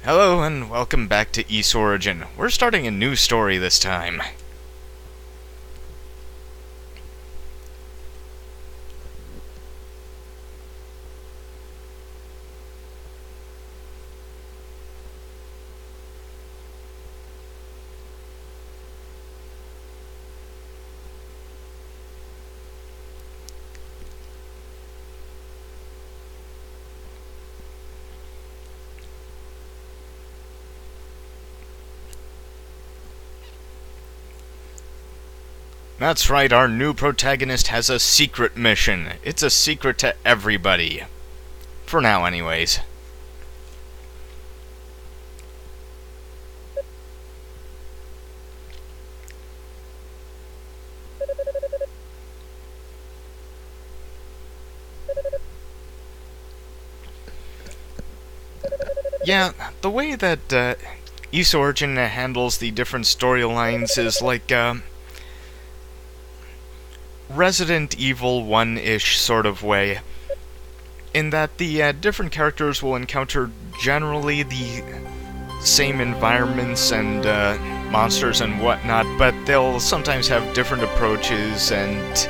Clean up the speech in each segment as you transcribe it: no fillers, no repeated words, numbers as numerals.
Hello and welcome back to Origin. We're starting a new story this time. That's right, our new protagonist has a secret mission. It's a secret to everybody. For now, anyways. Yeah, the way that Origin handles the different storylines is like Resident Evil 1-ish sort of way, in that the different characters will encounter generally the same environments and monsters and whatnot, but they'll sometimes have different approaches and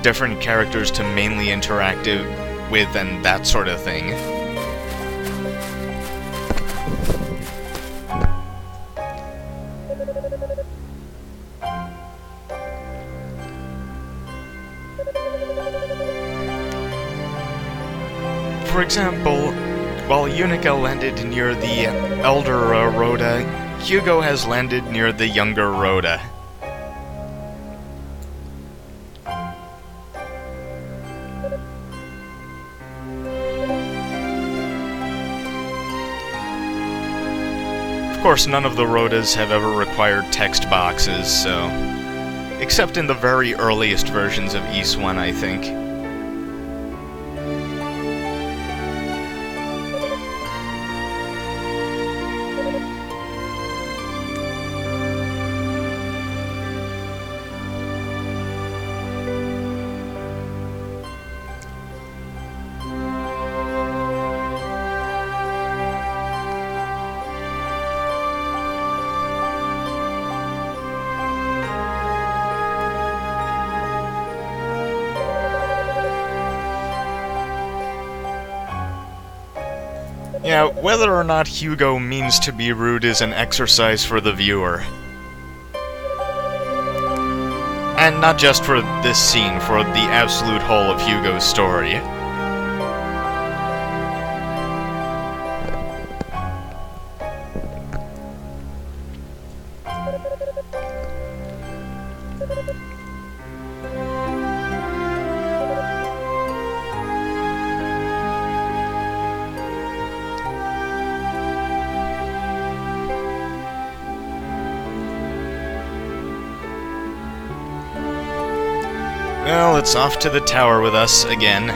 different characters to mainly interact with and that sort of thing. For example, while Unica landed near the elder Rhoda, Hugo has landed near the younger Rhoda. Of course, none of the Rhodas have ever required text boxes, so... except in the very earliest versions of Ys 1, I think. Yeah, whether or not Hugo means to be rude is an exercise for the viewer. And not just for this scene, for the absolute whole of Hugo's story. Well, it's off to the tower with us again.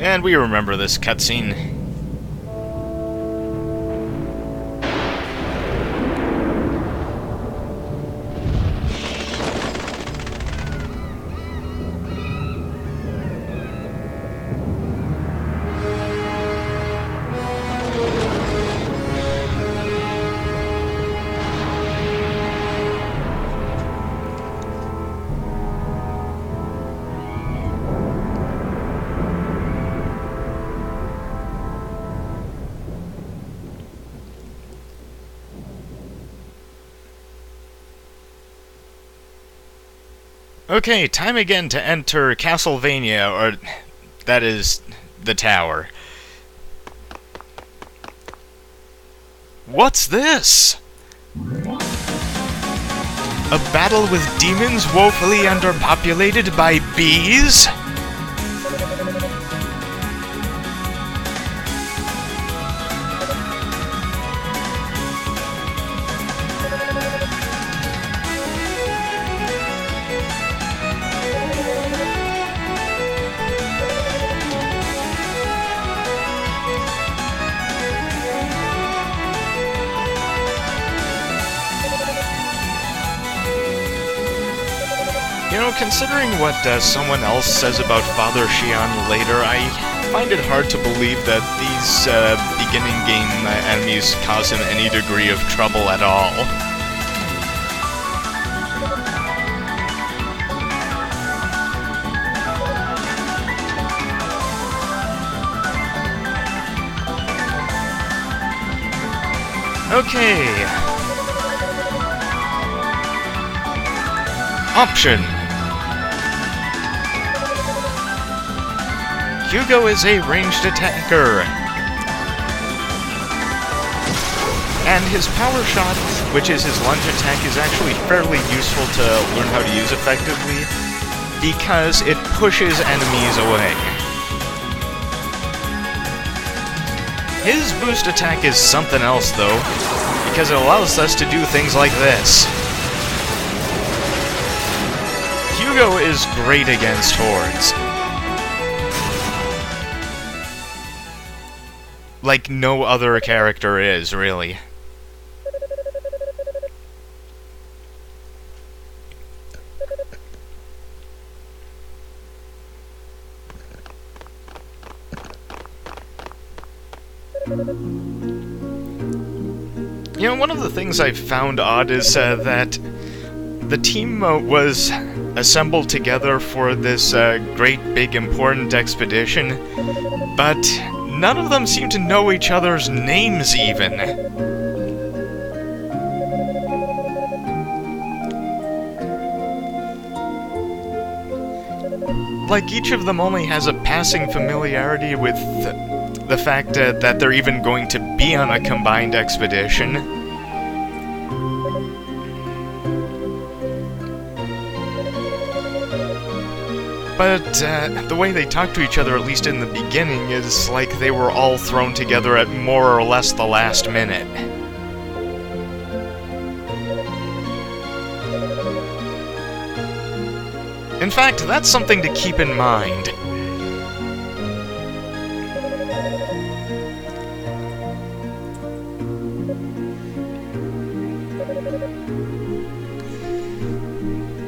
And we remember this cutscene. Okay, time again to enter Castlevania, or that is, the tower. What's this? A battle with demons woefully underpopulated by bees? You know, considering what someone else says about Father Xian later, I find it hard to believe that these beginning game enemies cause him any degree of trouble at all. Okay. Option. Hugo is a ranged attacker. And his power shot, which is his lunge attack, is actually fairly useful to learn how to use effectively, because it pushes enemies away. His boost attack is something else, though, because it allows us to do things like this. Hugo is great against hordes. Like no other character is, really. You know, one of the things I've found odd is that the team was assembled together for this great, big, important expedition, but none of them seem to know each other's names, even. Like, each of them only has a passing familiarity with the fact that they're even going to be on a combined expedition. But the way they talk to each other, at least in the beginning, is like they were all thrown together at more or less the last minute. In fact, that's something to keep in mind.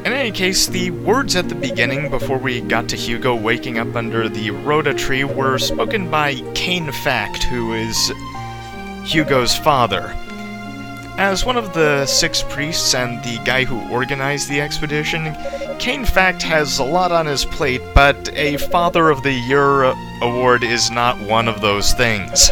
In any case, the words at the beginning, before we got to Hugo waking up under the Rhoda tree, were spoken by Kane Fact, who is Hugo's father. As one of the 6 priests and the guy who organized the expedition, Kane Fact has a lot on his plate, but a Father of the Year award is not one of those things.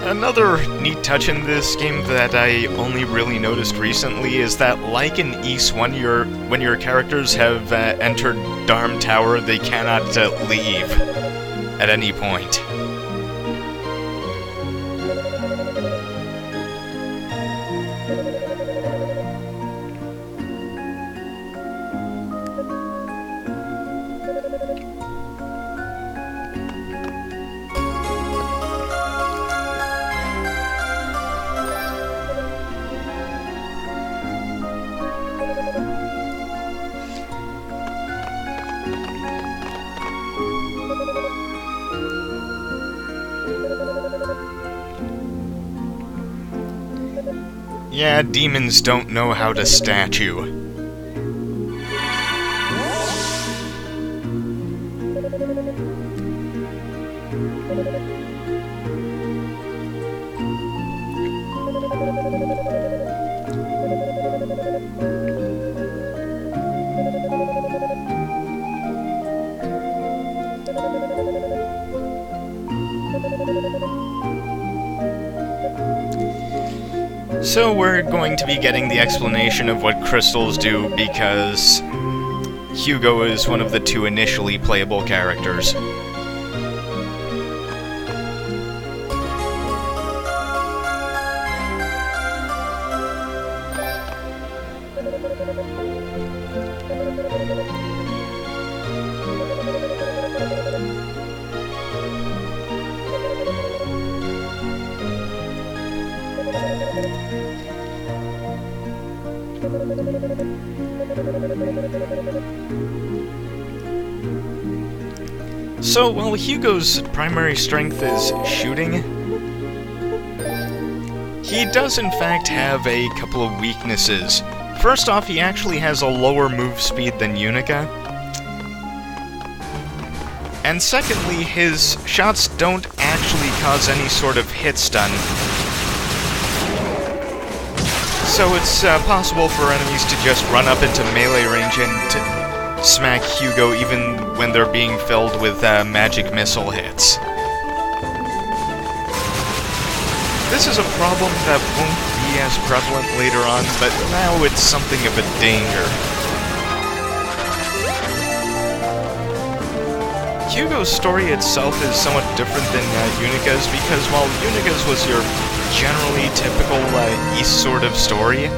Another neat touch in this game that I only really noticed recently is that, like in Ys, when your characters have entered Darm Tower, they cannot leave at any point. Yeah, demons don't know how to statue. So we're going to be getting the explanation of what crystals do because Hugo is one of the two initially playable characters. So, while Hugo's primary strength is shooting, he does in fact have a couple of weaknesses. First off, he actually has a lower move speed than Unica. And secondly, his shots don't actually cause any sort of hit stun. So it's possible for enemies to just run up into melee range and to smack Hugo even when they're being filled with magic missile hits. This is a problem that won't be as prevalent later on, but now it's something of a danger. Hugo's story itself is somewhat different than Unica's, because while Unica's was your generally typical East sort of story,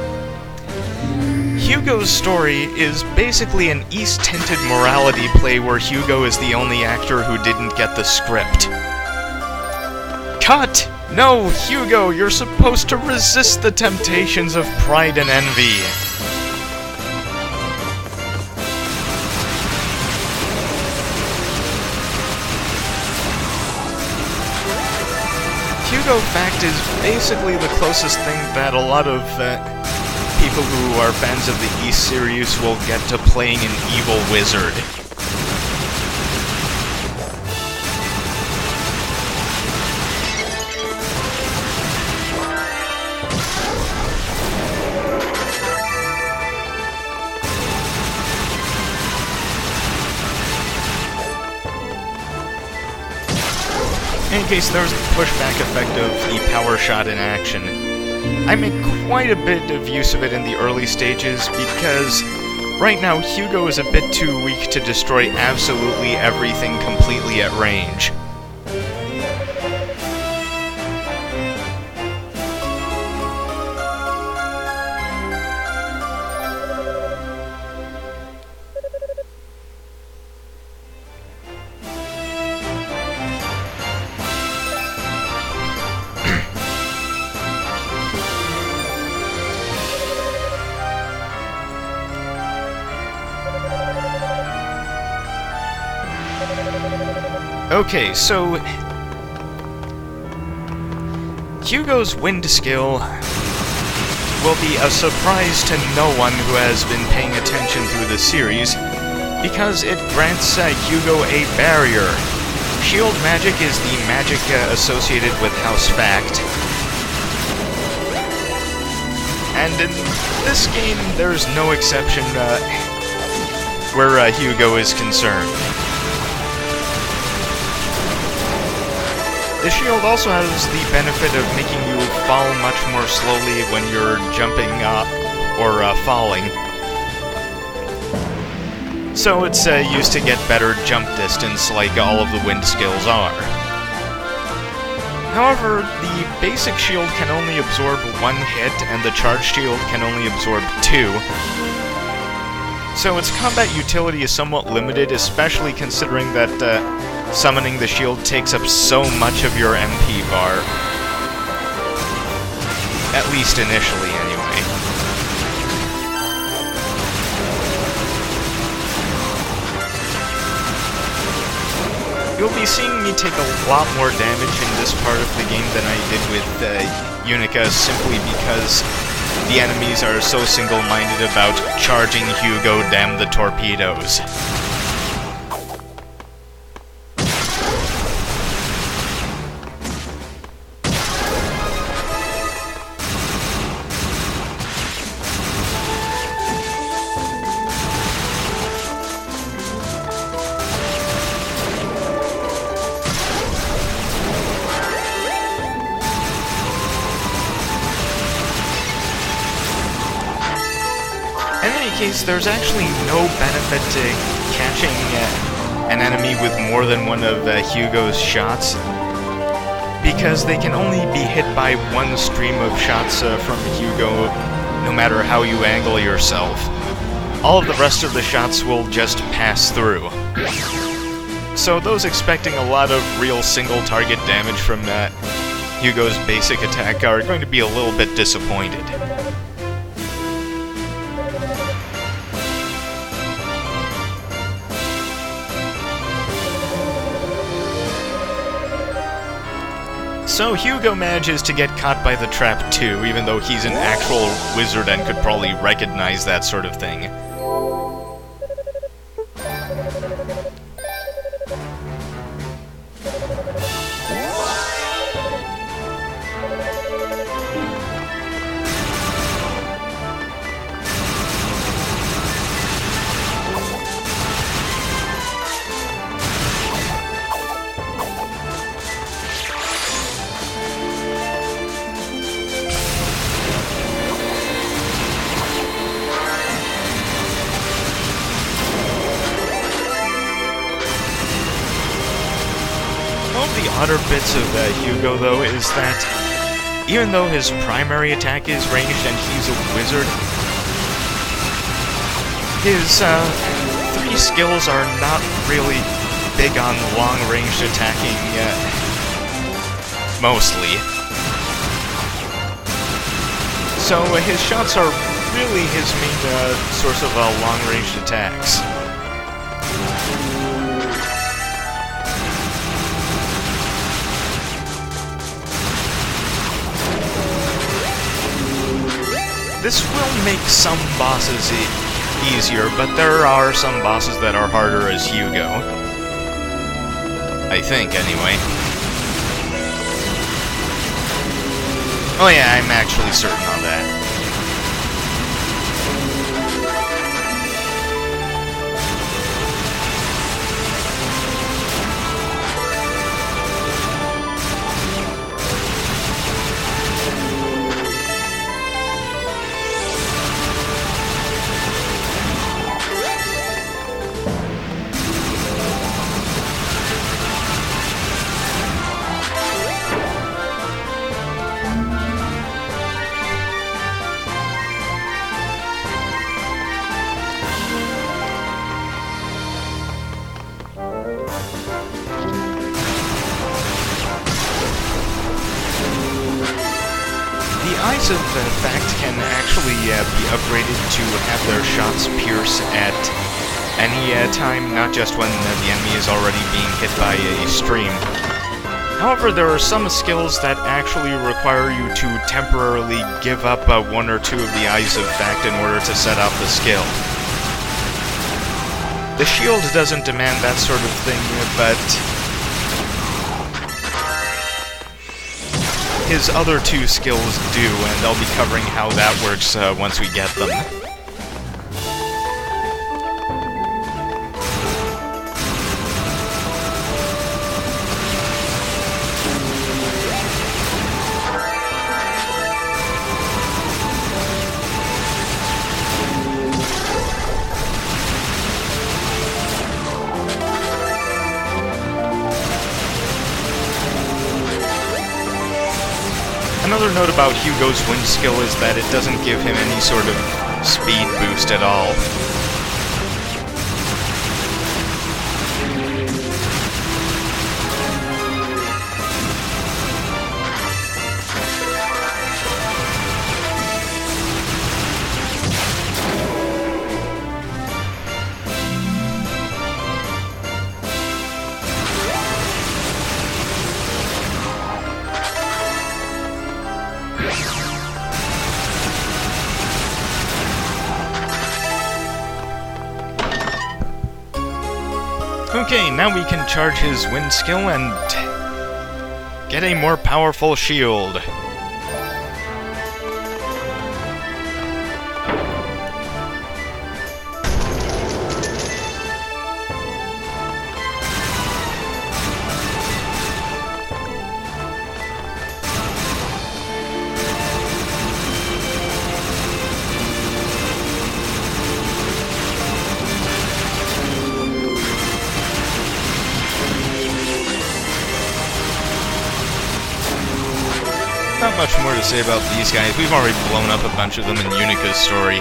Hugo's story is basically an East-tinted morality play where Hugo is the only actor who didn't get the script. Cut! No, Hugo, you're supposed to resist the temptations of pride and envy. Hugo fact is basically the closest thing that a lot of people who are fans of the East series will get to playing an evil wizard. In any case, there's the pushback effect of the power shot in action. I make quite a bit of use of it in the early stages because right now Hugo is a bit too weak to destroy absolutely everything completely at range. Okay, so Hugo's wind skill will be a surprise to no one who has been paying attention through the series, because it grants Hugo a barrier. Shield magic is the magic associated with House Fact. And in this game, there's no exception where Hugo is concerned. The shield also has the benefit of making you fall much more slowly when you're jumping up or falling. So it's used to get better jump distance like all of the wind skills are. However, the basic shield can only absorb one hit and the charged shield can only absorb two. So its combat utility is somewhat limited, especially considering that summoning the shield takes up so much of your MP bar. At least initially, anyway. You'll be seeing me take a lot more damage in this part of the game than I did with Unica, simply because the enemies are so single-minded about charging Hugo, damn the torpedoes. case, there's actually no benefit to catching an enemy with more than one of Hugo's shots, because they can only be hit by one stream of shots from Hugo, no matter how you angle yourself. All of the rest of the shots will just pass through. So those expecting a lot of real single-target damage from Hugo's basic attack are going to be a little bit disappointed. So Hugo manages to get caught by the trap too, even though he's an actual wizard and could probably recognize that sort of thing. The odder bits of Hugo, though, is that even though his primary attack is ranged and he's a wizard, his 3 skills are not really big on long-ranged attacking, mostly. So his shots are really his main source of long-ranged attacks. This will make some bosses easier, but there are some bosses that are harder as Hugo. I think, anyway. Oh yeah, I'm actually certain on that. Eyes of Fact can actually be upgraded to have their shots pierce at any time, not just when the enemy is already being hit by a stream. However, there are some skills that actually require you to temporarily give up 1 or 2 of the Eyes of Fact in order to set off the skill. The shield doesn't demand that sort of thing, but his other 2 skills do, and I'll be covering how that works once we get them. Another note about Hugo's wind skill is that it doesn't give him any sort of speed boost at all. Okay, now we can charge his wind skill and get a more powerful shield. Not much more to say about these guys. We've already blown up a bunch of them in Unica's story.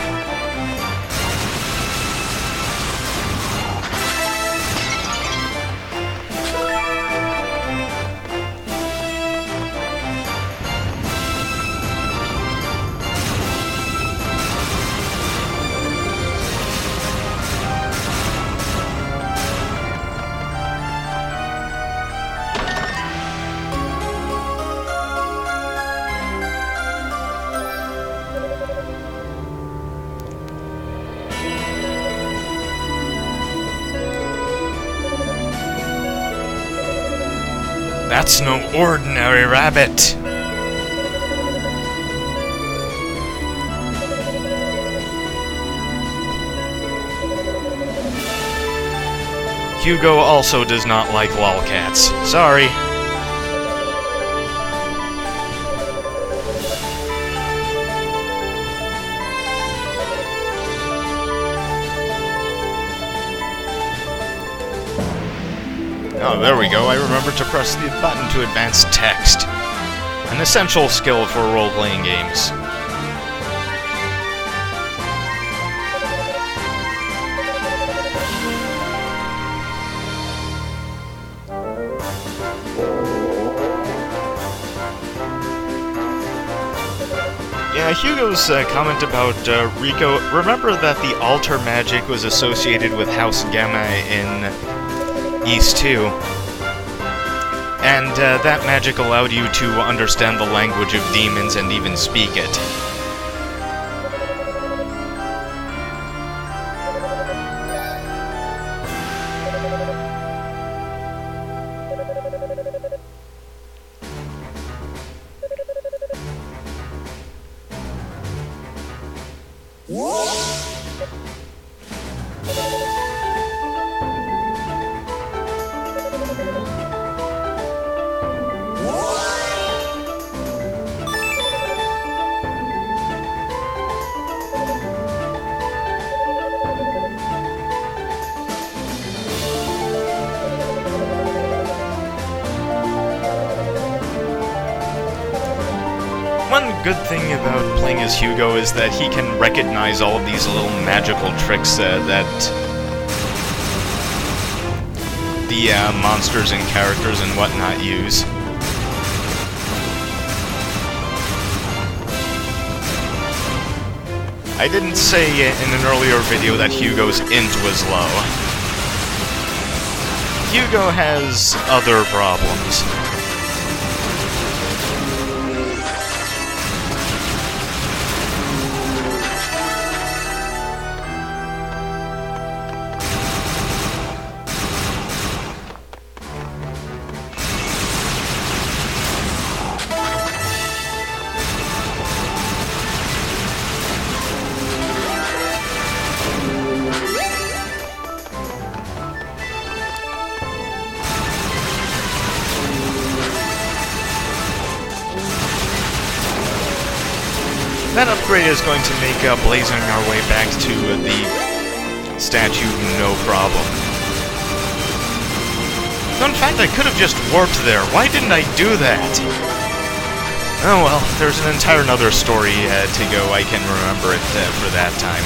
That's no ordinary rabbit! Hugo also does not like lolcats. Sorry. Oh, there we go. I remembered to press the button to advance text. An essential skill for role-playing games. Yeah, Hugo's comment about Rico. Remember that the altar magic was associated with House Gamma in East 2. And that magic allowed you to understand the language of demons and even speak it. One good thing about playing as Hugo is that he can recognize all of these little magical tricks that the monsters and characters and whatnot use. I didn't say in an earlier video that Hugo's int was low. Hugo has other problems. That upgrade is going to make blazing our way back to the statue no problem. So in fact, I could have just warped there. Why didn't I do that? Oh well, there's an entire another story to go. I can remember it for that time.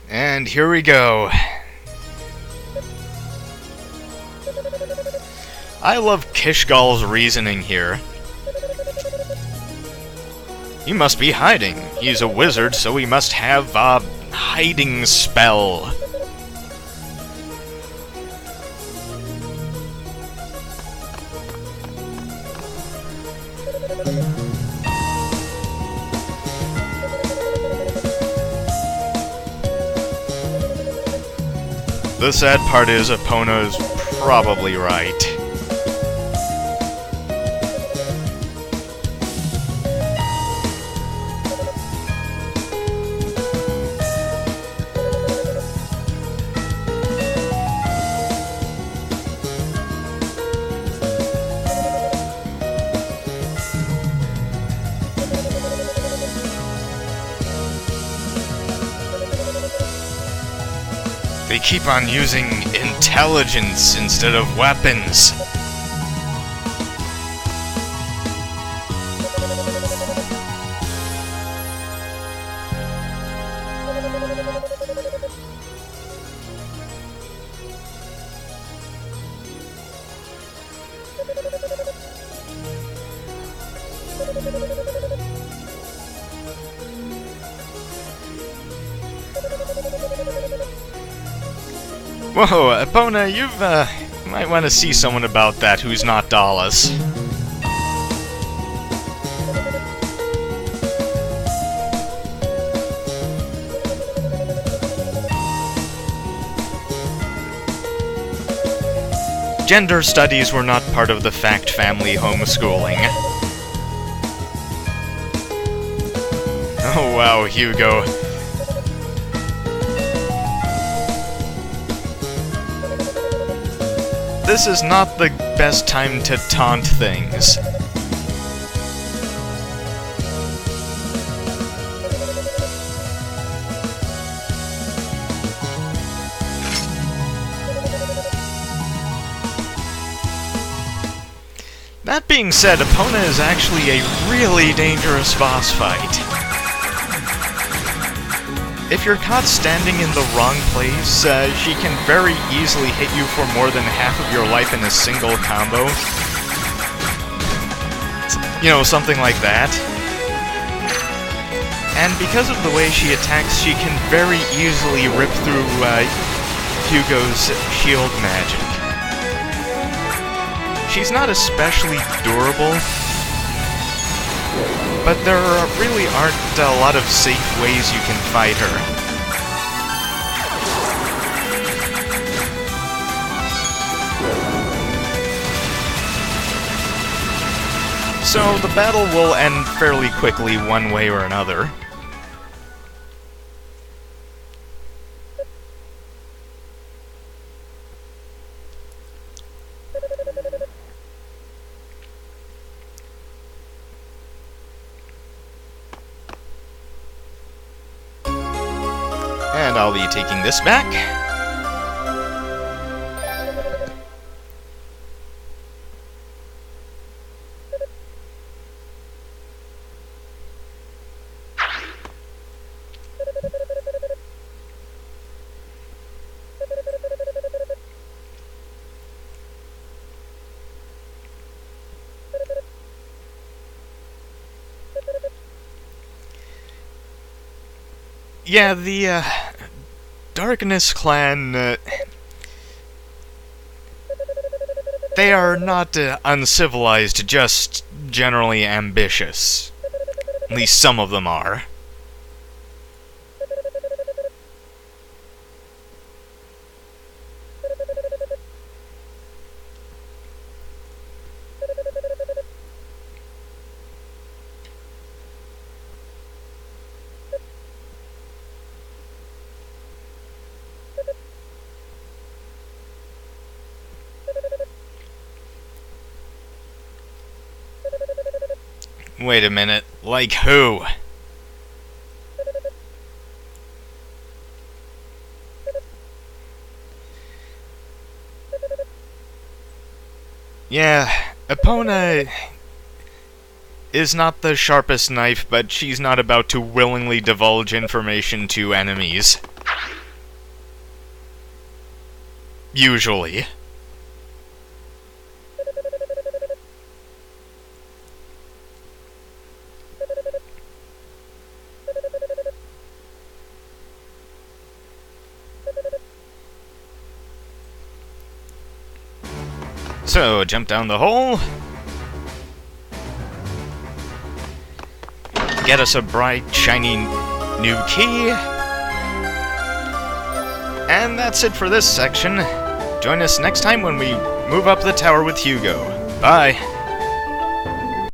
And here we go. I love Kishgal's reasoning here. He must be hiding. He's a wizard, so he must have a hiding spell. The sad part is Epona's probably right. They keep on using intelligence instead of weapons. Whoa, Epona, you might want to see someone about that who's not Dallas. Gender studies were not part of the Fact family homeschooling. Oh wow, Hugo. This is not the best time to taunt things. That being said, Epona is actually a really dangerous boss fight. If you're caught standing in the wrong place, she can very easily hit you for more than half of your life in a single combo. You know, something like that. And because of the way she attacks, she can very easily rip through Hugo's shield magic. She's not especially durable, but there really aren't a lot of safe ways you can fight her. So the battle will end fairly quickly one way or another. And I'll be taking this back. Yeah, the Darkness Clan, they are not uncivilized, just generally ambitious. At least some of them are. Wait a minute, like who? Yeah, Epona is not the sharpest knife, but she's not about to willingly divulge information to enemies. Usually. So, jump down the hole. Get us a bright, shiny new key. And that's it for this section. Join us next time when we move up the tower with Hugo. Bye!